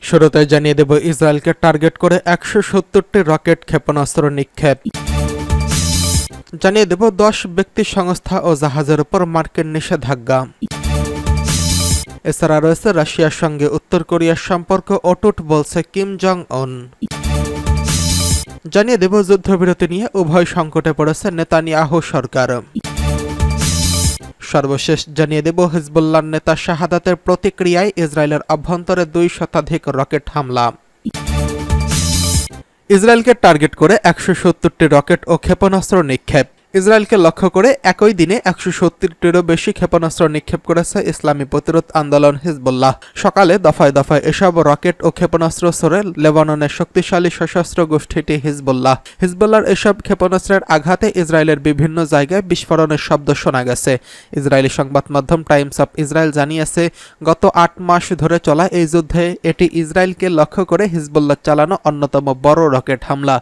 শুরুতে জানিয়ে দেব ইসরায়েলকে টার্গেট করে ১৭০টি রকেট ক্ষেপণাস্ত্র নিক্ষেপ। জানিয়ে দেব ১০ ব্যক্তি সংস্থা ও জাহাজের উপর মার্কিন নিষেধাজ্ঞা। এছাড়া রয়েছে রাশিয়ার সঙ্গে উত্তর কোরিয়ার সম্পর্ক অটুট বলছে কিম জং উন। জানিয়ে দেব যুদ্ধবিরতি নিয়ে উভয় সংকটে পড়েছে নেতানিয়াহু সরকার। সর্বশেষ জানিয়ে দেব হিজবুল্লাহর নেতা শাহাদাতের প্রতিক্রিয়ায় ইসরায়েলের অভ্যন্তরে ২ শতাধিক রকেট হামলা। ইসরায়েলকে টার্গেট করে ১৭০টি রকেট ও ক্ষেপণাস্ত্র নিক্ষেপ। ইসরায়েলকে লক্ষ্য করে একই দিনে ১৭০টিরও বেশি ক্ষেপণাস্ত্র নিক্ষেপ করেছে ইসলামী প্রতিরোধ আন্দোলন হিজবুল্লাহ। সকালে দফায় দফায় এসব রকেট ও ক্ষেপণাস্ত্র ছড়ে লেবাননের শক্তিশালী সশস্ত্র গোষ্ঠীটি হিজবুল্লাহ। হিজবুল্লাহর এসব ক্ষেপণাস্ত্রের আঘাতে ইসরায়েলের বিভিন্ন জায়গায় বিস্ফোরণের শব্দ শোনা গেছে। ইসরায়েলি সংবাদ মাধ্যম টাইমস অফ ইসরায়েল জানিয়েছে, গত ৮ মাস ধরে চলা এই যুদ্ধে এটি ইসরায়েলকে লক্ষ্য করে হিজবুল্লাহ চালানো অন্যতম বড় রকেট হামলা।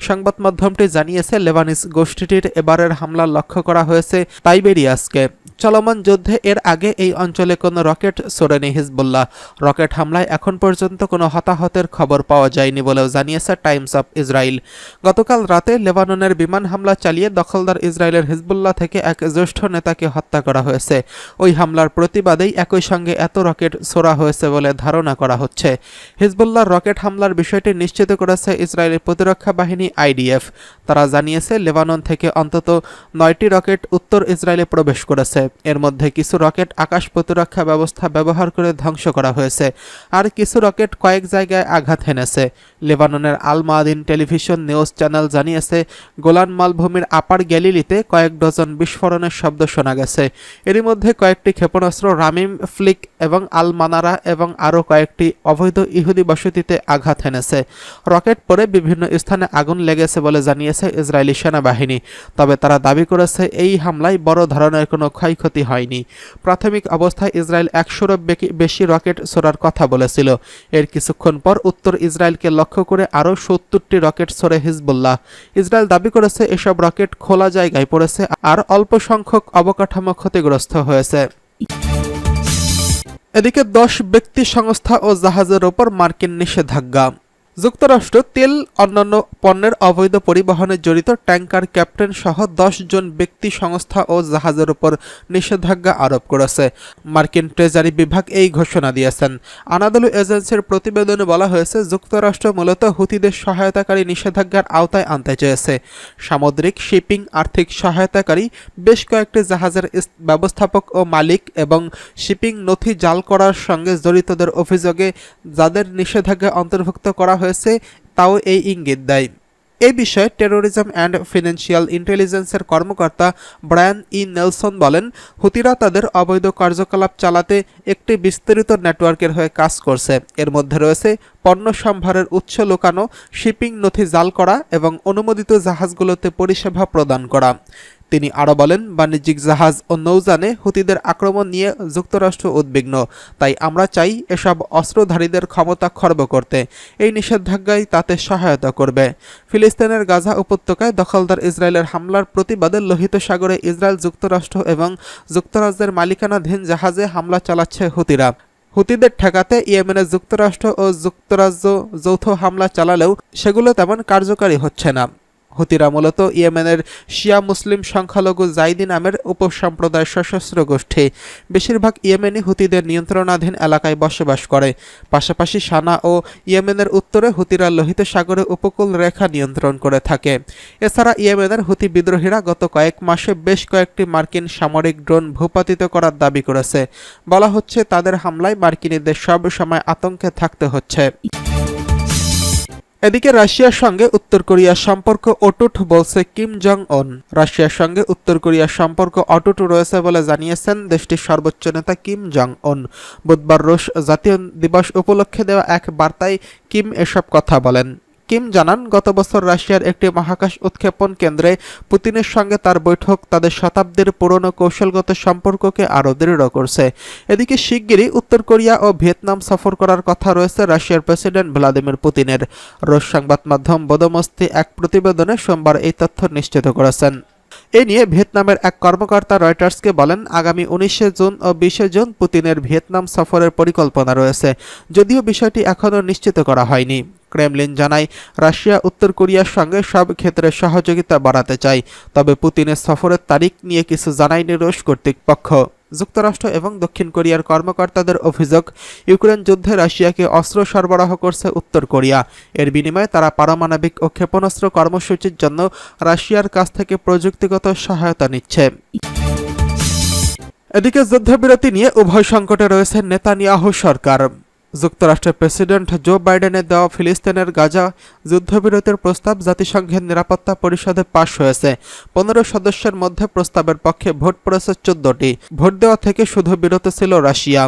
সংবাদ মাধ্যমটি জানিয়েছে, লেবানিজ গোষ্ঠীটির এবারের হামলা লক্ষ্য করা হয়েছে তাইবেরিয়াসকে। চলমান যুদ্ধে এর আগে এই অঞ্চলে কোনো রকেট ছোড়েনি হিজবুল্লাহ। রকেট হামলায় এখন পর্যন্ত কোনো হতাহতের খবর পাওয়া যায়নি বলেও জানিয়েছে টাইমস অফ ইসরায়েল। গতকাল রাতে লেবাননের বিমান হামলা চালিয়ে দখলদার ইসরায়েলের হিজবুল্লাহ থেকে এক জ্যেষ্ঠ নেতাকে হত্যা করা হয়েছে। ওই হামলার প্রতিবাদেই একই সঙ্গে এত রকেট ছোড়া হয়েছে বলে ধারণা করা হচ্ছে। হিজবুল্লাহর রকেট হামলার বিষয়টি নিশ্চিত করেছে ইসরায়েলের প্রতিরক্ষা বাহিনী IDF। তারা জানিয়েছে, লেবানন থেকে অন্তত ৯টি রকেট উত্তর ইসরায়েলে প্রবেশ করেছে। এর মধ্যে কিছু রকেট আকাশ প্রতিরক্ষা ব্যবস্থা ব্যবহার করে ধ্বংস করা হয়েছে, আর কিছু রকেট কয়েক জায়গায় আঘাত হেনেছে। লেবাননের আল মাদিন টেলিভিশন নিউজ চ্যানেল জানিয়েছে, গোলান মালভূমির আপার গ্যালিলিতে কয়েক ডজন বিস্ফোরণের শব্দ শোনা গেছে। এরই মধ্যে কয়েকটি ক্ষেপণাস্ত্র রামিম ফ্লিক এবং আল মানারা এবং আরও কয়েকটি অবৈধ ইহুদি বসতিতে আঘাত হেনেছে। রকেট পরে বিভিন্ন স্থানে আগুন লেগেছে বলে জানিয়েছে ইসরায়েলি সেনাবাহিনী। তবে তারা দাবি করেছে, এই হামলায় বড় ধরনের কোনো ক্ষয়ক্ষতি হয়নি। প্রাথমিক অবস্থায় ইসরায়েল ১০০র বেশি রকেট ছোড়ার কথা বলেছিল। এর কিছুক্ষণ পর উত্তর ইসরায়েলকে লক্ষ্য করে আরও ৭০টি রকেট ছোড়ে হিজবুল্লাহ। ইসরায়েল দাবি করেছে, এসব রকেট খোলা জায়গায় পড়েছে আর অল্প সংখ্যক অবকাঠামো ক্ষতিগ্রস্ত হয়েছে। এদিকে ১০ ব্যক্তি সংস্থা ও জাহাজের ওপর মার্কিন নিষেধাজ্ঞা। যুক্তরাষ্ট্র তেল অন্যান্য পণ্যের অবৈধ পরিবহনে জড়িত ট্যাঙ্কার ক্যাপ্টেন সহ ১০ জন ব্যক্তি সংস্থা ও জাহাজের উপর নিষেধাজ্ঞা আরোপ করেছে। মার্কিন ট্রেজারি বিভাগ এই ঘোষণা দিয়েছেন। আনাদলু এজেন্সির প্রতিবেদনে বলা হয়েছে, যুক্তরাষ্ট্র মূলত হুতিদের সহায়তাকারী নিষেধাজ্ঞার আওতায় আনতে চেয়েছে। সামুদ্রিক শিপিং আর্থিক সহায়তাকারী বেশ কয়েকটি জাহাজের ব্যবস্থাপক ও মালিক এবং শিপিং নথি জাল করার সঙ্গে জড়িতদের অভিযোগে যাদের নিষেধাজ্ঞা অন্তর্ভুক্ত করা হয়েছে তাও এই ইঙ্গিত দেয়। এই বিষয়ে টেরোরিজম অ্যান্ড ফিনান্সিয়াল ইন্টেলিজেন্সের কর্মকর্তা ব্রায়ান নেলসন বলেন, হুতিরা তাদের অবৈধ কার্যকলাপ চালাতে একটি বিস্তৃত নেটওয়ার্কের হয়ে কাজ করছে। এর মধ্যে রয়েছে পণ্য সম্ভারের উৎস লুকানো, শিপিং নথি জাল করা এবং অনুমোদিত জাহাজগুলোতে পরিষেবা প্রদান করা। তিনি আরও বলেন, বাণিজ্যিক জাহাজ ও নৌযানে হুতিদের আক্রমণ নিয়ে যুক্তরাষ্ট্র উদ্বিগ্ন। তাই আমরা চাই এসব অস্ত্রধারীদের ক্ষমতা খর্ব করতে। এই নিষেধাজ্ঞাই তাতে সহায়তা করবে। ফিলিস্তিনের গাজা উপত্যকায় দখলদার ইসরায়েলের হামলার প্রতিবাদে লোহিত সাগরে ইসরায়েল, যুক্তরাষ্ট্র এবং যুক্তরাজ্যের মালিকানাধীন জাহাজে হামলা চালাচ্ছে হুতিরা। হুতিদের ঠেকাতে ইয়েমেনে যুক্তরাষ্ট্র ও যুক্তরাজ্য যৌথ হামলা চালালেও সেগুলো তেমন কার্যকারী হচ্ছে না। হুতিরা মূলত ইয়েমেনের শিয়া মুসলিম সংখ্যালঘু জাইদি নামের উপসম্প্রদায়ের সশস্ত্র গোষ্ঠী। বেশিরভাগ ইয়েমেনি হুতিদের নিয়ন্ত্রণাধীন এলাকায় বসবাস করে। পাশাপাশি সানা ও ইয়েমেনের উত্তরে হুতিরা লোহিত সাগরে উপকূল রেখা নিয়ন্ত্রণ করে থাকে। এছাড়া ইয়েমেনের হুতি বিদ্রোহীরা গত কয়েক মাসে বেশ কয়েকটি মার্কিন সামরিক ড্রোন ভূপাতিত করার দাবি করেছে। বলা হচ্ছে, তাদের হামলায় মার্কিনীদের সব সময় আতঙ্কে থাকতে হচ্ছে। এদিকে রাশিয়ার সঙ্গে উত্তর কোরিয়ার সম্পর্ক অটুট বলছে কিম জং উন। রাশিয়ার সঙ্গে উত্তর কোরিয়ার সম্পর্ক অটুট রয়েছে বলে জানিয়েছেন দেশটির সর্বোচ্চ নেতা কিম জং উন। বুধবার রুশ জাতীয় দিবস উপলক্ষে দেওয়া এক বার্তায় কিম এসব কথা বলেন। কিম জানান, গত বছর রাশিয়ার একটি মহাকাশ উৎক্ষেপণ কেন্দ্রে পুতিনের সঙ্গে তার বৈঠক তাদের শতাব্দীর পুরনো কৌশলগত সম্পর্ককে আরও দৃঢ় করছে। এদিকে শিগগিরই উত্তর কোরিয়া ও ভিয়েতনাম সফর করার কথা রয়েছে রাশিয়ার প্রেসিডেন্ট ভ্লাদিমির পুতিনের। রুশ সংবাদ মাধ্যম বোদোমস্তি এক প্রতিবেদনে সোমবার এই তথ্য নিশ্চিত করেছেন। এ নিয়ে ভিয়েতনামের এক কর্মকর্তা রয়টার্সকে বলেন, আগামী 19 জুন ও 20 জুন পুতিনের ভিয়েতনাম সফরের পরিকল্পনা রয়েছে, যদিও বিষয়টি এখনও নিশ্চিত করা হয়নি। ক্রেমলিন জানায়, রাশিয়া উত্তর কোরিয়ার সঙ্গে সব ক্ষেত্রে সহযোগিতা বাড়াতে চায়, তবে পুতিনের সফরের তারিখ নিয়ে কিছু জানায়নি রুশ কর্তৃপক্ষ। যুক্তরাষ্ট্র এবং দক্ষিণ কোরিয়ার কর্মকর্তাদের অভিযোগ, ইউক্রেন যুদ্ধে রাশিয়াকে অস্ত্র সরবরাহ করছে উত্তর কোরিয়া। এর বিনিময়ে তারা পারমাণবিক ও ক্ষেপণাস্ত্র কর্মসূচির জন্য রাশিয়ার কাছ থেকে প্রযুক্তিগত সহায়তা নিচ্ছে। এদিকে যুদ্ধবিরতি নিয়ে উভয় সংকটে রয়েছে নেতানিয়াহু সরকার। যুক্তরাষ্ট্রের প্রেসিডেন্ট জো বাইডেনের দেওয়া ফিলিস্তিনের গাজা যুদ্ধবিরতির প্রস্তাব জাতিসংঘের নিরাপত্তা পরিষদে পাশ হয়েছে। 15 সদস্যের মধ্যে প্রস্তাবের পক্ষে ভোট পড়েছে 14টি। ভোট দেওয়া থেকে শুধু বিরত ছিল রাশিয়া।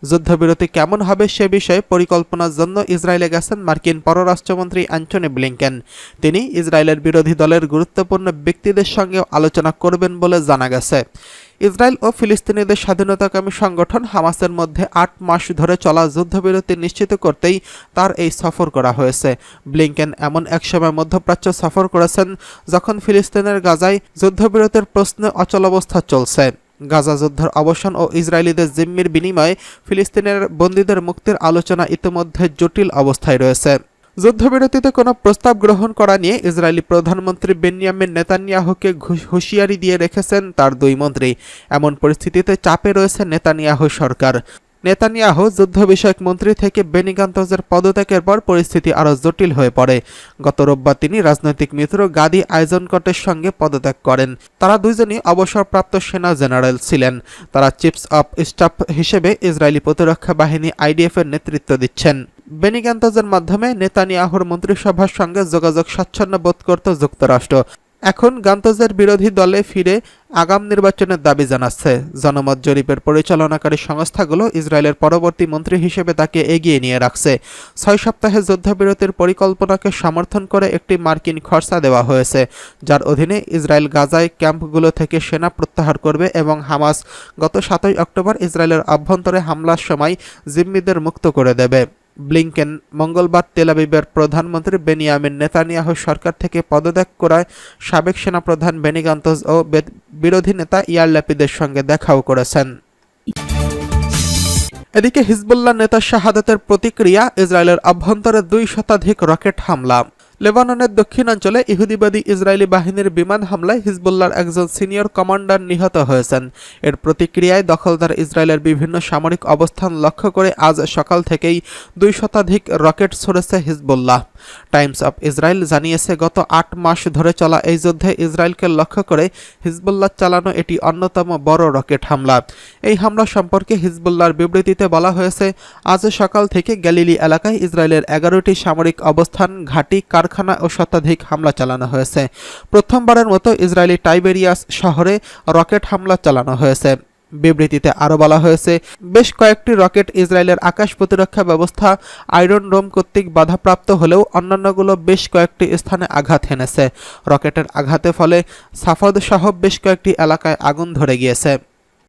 যুদ্ধবিরতি কেমন হবে সে বিষয়ে পরিকল্পনার জন্য ইসরায়েলে গেছেন মার্কিন পররাষ্ট্রমন্ত্রী অ্যান্টনি ব্লিংকেন। তিনি ইসরায়েলের বিরোধী দলের গুরুত্বপূর্ণ ব্যক্তিদের সঙ্গে আলোচনা করবেন বলে জানা গেছে। ইসরায়েল ও ফিলিস্তিনিদের স্বাধীনতাকামী সংগঠন হামাসের মধ্যে 8 মাস ধরে চলা যুদ্ধবিরতি নিশ্চিত করতেই তার এই সফর করা হয়েছে। ব্লিংকেন এমন এক সময় মধ্যপ্রাচ্য সফর করেছেন যখন ফিলিস্তিনের গাজায় যুদ্ধবিরতির প্রশ্নে অচলাবস্থা চলছে। গাজা যুদ্ধের অবসান ও ইসরায়েলিদের জিম্মির বিনিময়ে ফিলিস্তিনের বন্দীদের মুক্তির আলোচনা ইতিমধ্যে জটিল অবস্থায় রয়েছে। যুদ্ধবিরতিতে কোনো প্রস্তাব গ্রহণ করা নিয়ে ইসরায়েলি প্রধানমন্ত্রী বেনিয়ামিন নেতানিয়াহুকে হুঁশিয়ারি দিয়ে রেখেছেন তার দুই মন্ত্রী। এমন পরিস্থিতিতে চাপে রয়েছে নেতানিয়াহু সরকার। নেতানিয়াহু যুদ্ধ বিষয়ক মন্ত্রী থেকে বেনি গান্তজের পদত্যাগের পর পরিস্থিতি আরও জটিল হয়ে পড়ে। গত রোববার তিনি রাজনৈতিক মিত্র গাদি আইজনকটের সঙ্গে পদত্যাগ করেন। তারা দুইজনই অবসরপ্রাপ্ত সেনা জেনারেল ছিলেন। তারা চিফস অব স্টাফ হিসেবে ইসরায়েলি প্রতিরক্ষা বাহিনী আইডিএফের নেতৃত্ব দিচ্ছেন। বেনি গান্তজের মাধ্যমে নেতানিয়াহুর মন্ত্রিসভার সঙ্গে যোগাযোগ স্বাচ্ছন্দ্য বোধ করত যুক্তরাষ্ট্র। এখন গান্তজের বিরোধী দলে ফিরে আগাম নির্বাচনের দাবি জানাচ্ছে। জনমত জরিপের পরিচালনাকারী সংস্থাগুলো ইসরায়েলের পরবর্তী মন্ত্রী হিসেবে তাকে এগিয়ে নিয়ে রাখছে। 6 সপ্তাহে যুদ্ধবিরতির পরিকল্পনাকে সমর্থন করে একটি মার্কিন খরচা দেওয়া হয়েছে, যার অধীনে ইসরায়েল গাজায় ক্যাম্পগুলো থেকে সেনা প্রত্যাহার করবে এবং হামাস গত 7 অক্টোবর ইসরায়েলের অভ্যন্তরে হামলার সময় জিম্মিদের মুক্ত করে দেবে। ব্লিংকেন মঙ্গলবার তেল আবিবের প্রধানমন্ত্রী বেনিয়ামিন নেতানিয়াহু সরকার থেকে পদত্যাগ করায় সাবেক সেনাপ্রধান বেনি গান্তজ ও বিরোধী নেতা ইয়ার ল্যাপিদের সঙ্গে দেখাও করেছেন। এদিকে হিজবুল্লাহ নেতা শাহাদাতের প্রতিক্রিয়া, ইসরায়েলের অভ্যন্তরে 2 শতাধিক রকেট হামলা। লেবাননের দক্ষিণাঞ্চলে ইহুদিবাদী ইসরায়েলি বাহিনীর বিমান হামলায় হিজবুল্লাহর একজন সিনিয়র কমান্ডার নিহত হয়েছেন। এর প্রতিক্রিয়ায় দখলদার ইসরায়েলের বিভিন্ন সামরিক অবস্থান লক্ষ্য করে আজ সকাল থেকেই 2 শতাধিক রকেট ছড়েছে হিজবুল্লাহ। টাইমস অফ ইসরায়েল জানিয়েছে, গত 8 মাস ধরে চলা এই যুদ্ধে ইসরায়েলকে লক্ষ্য করে হিজবুল্লাহ চালানো এটি অন্যতম বড় রকেট হামলা। এই হামলা সম্পর্কে হিজবুল্লাহর বিবৃতিতে বলা হয়েছে, আজ সকাল থেকে গ্যালিলি এলাকায় ইসরায়েলের 11টি সামরিক অবস্থান, ঘাঁটি, কারখানা ও শতাধিক হামলা চালানো হয়েছে। প্রথমবারের মতো ইসরায়েলি টাইবেরিয়াস শহরে রকেট হামলা চালানো হয়েছে। বিবৃতিতে আরও বলা হয়েছে, বেশ কয়েকটি রকেট ইসরায়েলের আকাশ প্রতিরক্ষা ব্যবস্থা আয়রন ডোম কর্তৃক বাধাপ্রাপ্ত হলেও অন্যান্যগুলো বেশ কয়েকটি স্থানে আঘাত হেনেছে। রকেটের আঘাতে ফলে সাফদ সহ বেশ কয়েকটি এলাকায় আগুন ধরে গিয়েছে।